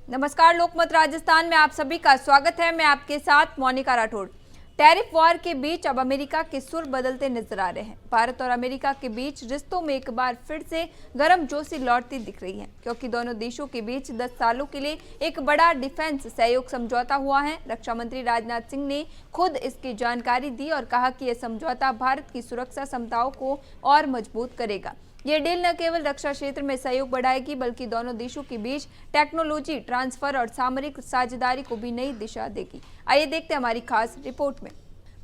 नमस्कार, लोकमत राजस्थान में आप सभी का स्वागत है। मैं आपके साथ मोनिका राठौड़। टैरिफ वॉर के बीच अब अमेरिका के सुर बदलते नजर आ रहे हैं। भारत और अमेरिका के बीच रिश्तों में एक बार फिर से गर्मजोशी लौटती दिख रही है, क्योंकि दोनों देशों के बीच 10 सालों के लिए एक बड़ा डिफेंस सहयोग समझौता हुआ है। रक्षा मंत्री राजनाथ सिंह ने खुद इसकी जानकारी दी और कहा कि यह समझौता भारत की सुरक्षा क्षमताओं को और मजबूत करेगा। ये डील न केवल रक्षा क्षेत्र में सहयोग बढ़ाएगी, बल्कि दोनों देशों के बीच टेक्नोलॉजी ट्रांसफर और सामरिक साझेदारी को भी नई दिशा देगी। आइए देखते हैं हमारी खास रिपोर्ट में।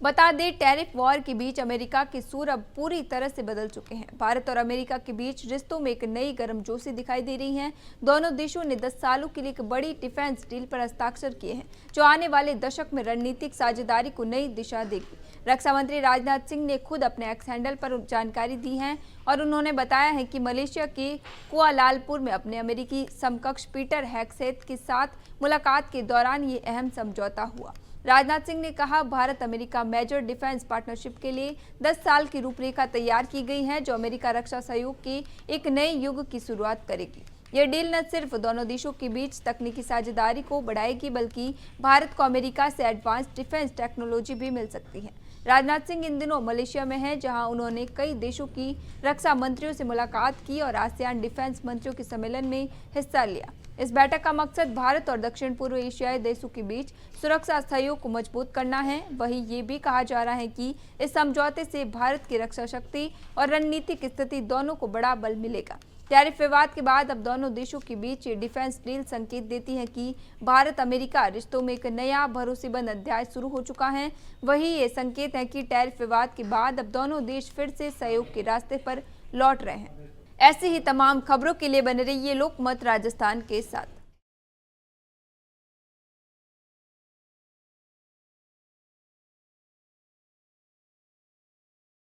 बता दें, टैरिफ वॉर के बीच अमेरिका के सुर अब पूरी तरह से बदल चुके हैं। भारत और अमेरिका के बीच रिश्तों में एक नई गर्मजोशी दिखाई दे रही है। दोनों देशों ने 10 सालों के लिए एक बड़ी डिफेंस डील पर हस्ताक्षर किए हैं, जो आने वाले दशक में रणनीतिक साझेदारी को नई दिशा देगी। रक्षा मंत्री राजनाथ सिंह ने खुद अपने एक्स हैंडल पर जानकारी दी है और उन्होंने बताया है कि मलेशिया के कुआलालंपुर में अपने अमेरिकी समकक्ष पीटर हेगसेथ के साथ मुलाकात के दौरान ये अहम समझौता हुआ। राजनाथ सिंह ने कहा, Bharat America major defence partnership के लिए 10 साल की रूपरेखा तैयार की गई है, जो अमेरिका रक्षा सहयोग के एक नए युग की शुरुआत करेगी। यह डील न सिर्फ दोनों देशों के बीच तकनीकी साझेदारी को बढ़ाएगी, बल्कि भारत को अमेरिका से एडवांस डिफेंस टेक्नोलॉजी भी मिल सकती है। राजनाथ सिंह इन दिनों मलेशिया में हैं, जहां उन्होंने कई देशों की रक्षा मंत्रियों से मुलाकात की और आसियान डिफेंस मंत्रियों के सम्मेलन में हिस्सा लिया। इस बैठक का मकसद भारत और दक्षिण पूर्व एशियाई देशों के बीच सुरक्षा सहयोग को मजबूत करना है। वहीं ये भी कहा जा रहा है कि इस समझौते से भारत की रक्षा शक्ति और रणनीतिक स्थिति दोनों को बड़ा बल मिलेगा। टैरिफ विवाद के बाद अब दोनों देशों के बीच ये डिफेंस डील संकेत देती है कि भारत अमेरिका रिश्तों में एक नया भरोसेमंद अध्याय शुरू हो चुका है। वहीं ये संकेत है कि टैरिफ विवाद के बाद अब दोनों देश फिर से सहयोग के रास्ते पर लौट रहे हैं। ऐसी ही तमाम खबरों के लिए बने रहिए लोकमत राजस्थान के साथ।